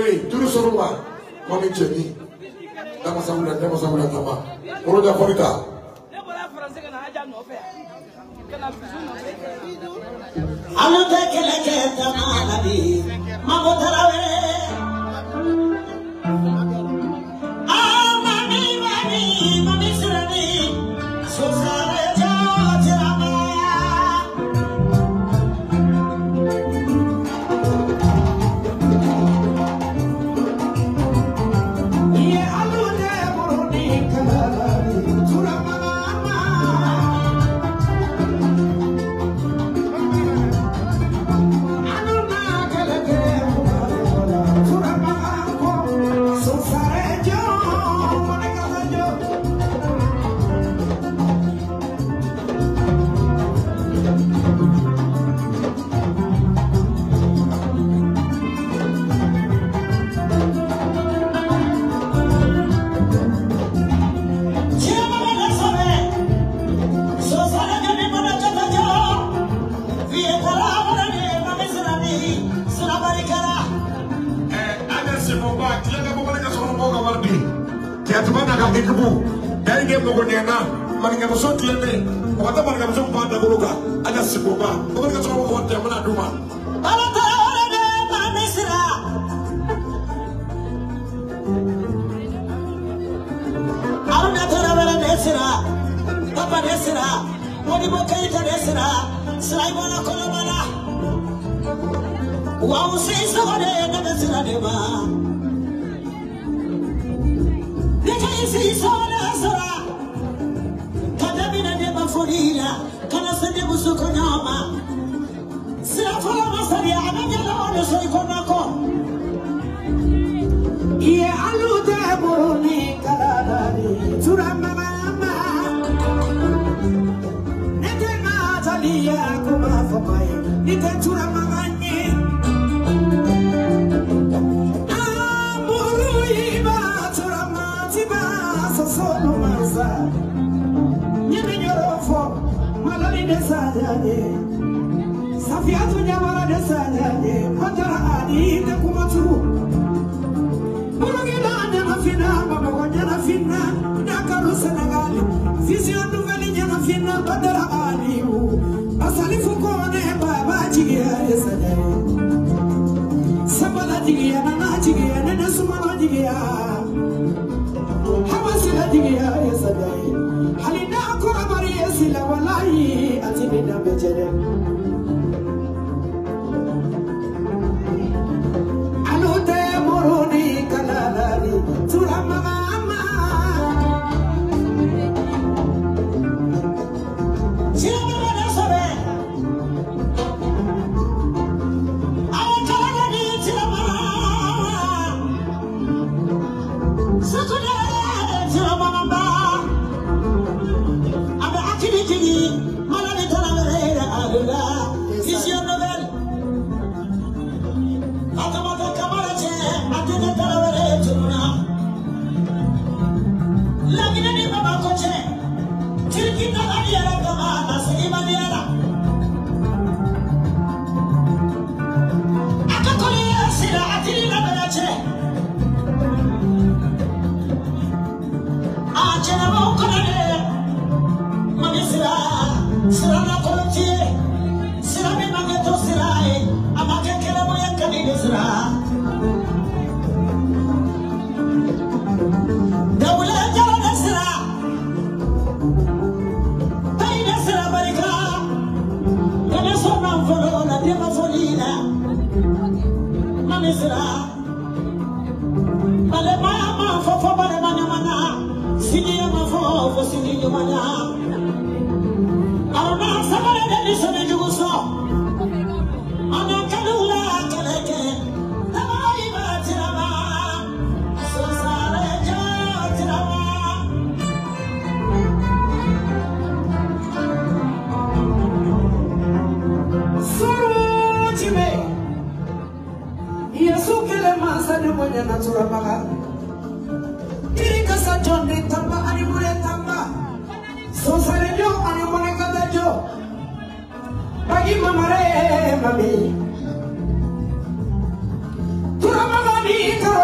Hey, tu le sauras pas. Mami Jenny. Dama Samuna Tama. Oroja Forika. Alute keleke tamanabi. Mamotarawe. Mami Sirani. Sosare Jajirama.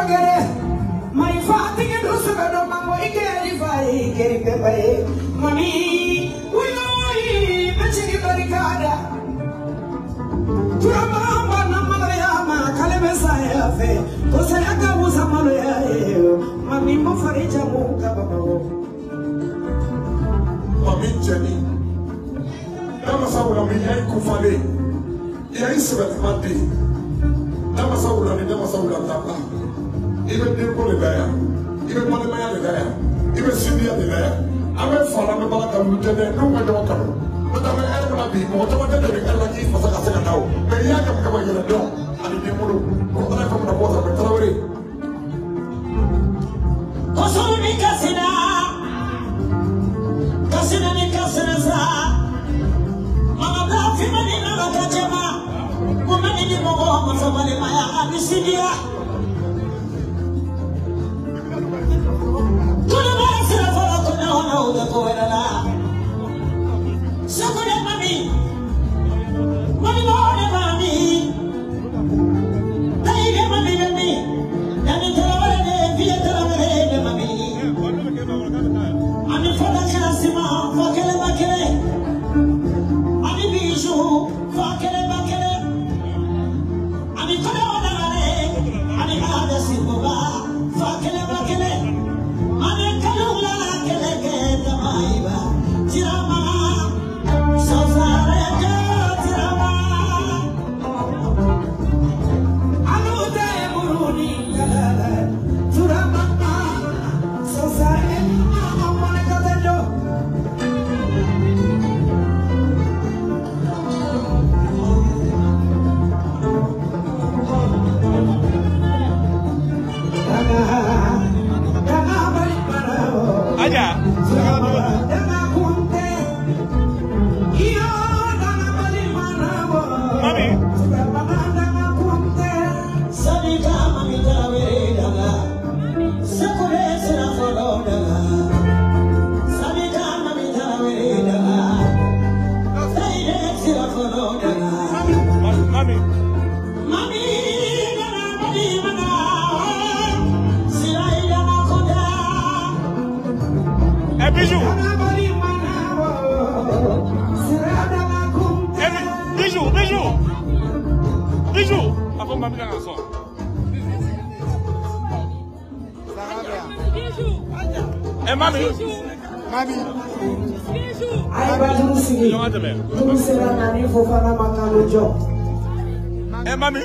My father can do so that I'm going to get it. Mommy, we know but you get the card. Turama, Namayama, Calabasaya, Osaka was a Malaya, Mammy Mofarija Moka. Mammy Jenny, Damasaura, Kufale, Yaisabel Mati, Damasaura, Damasaura Tapa. Even people there, even Malamaya there, even Cindy there. I went for a Malaka Lieutenant, no matter what. But I'm going to be more than what they're like for a second now. But I can come in the door and the Muru, what I come to the water with Tawari. Kosoni Casina Casina, Mama, Fimanina, Kajama, woman in the Momo, somebody, Maya, and the Syria. So good at mommy. Money more than mommy. They get money than me. And it's all over the Vietnam, mommy. I'm in for the Casima, for Kelebakele. I'm in Bijou, for Kelebakele. I'm in Koda, I'm in Ada Simba, for Kelebakele. I'm in Kalula, Keleke, the Maiba, Tirama. Bijou, avant ma mère en sort. Eh mami, mami. Eh mami.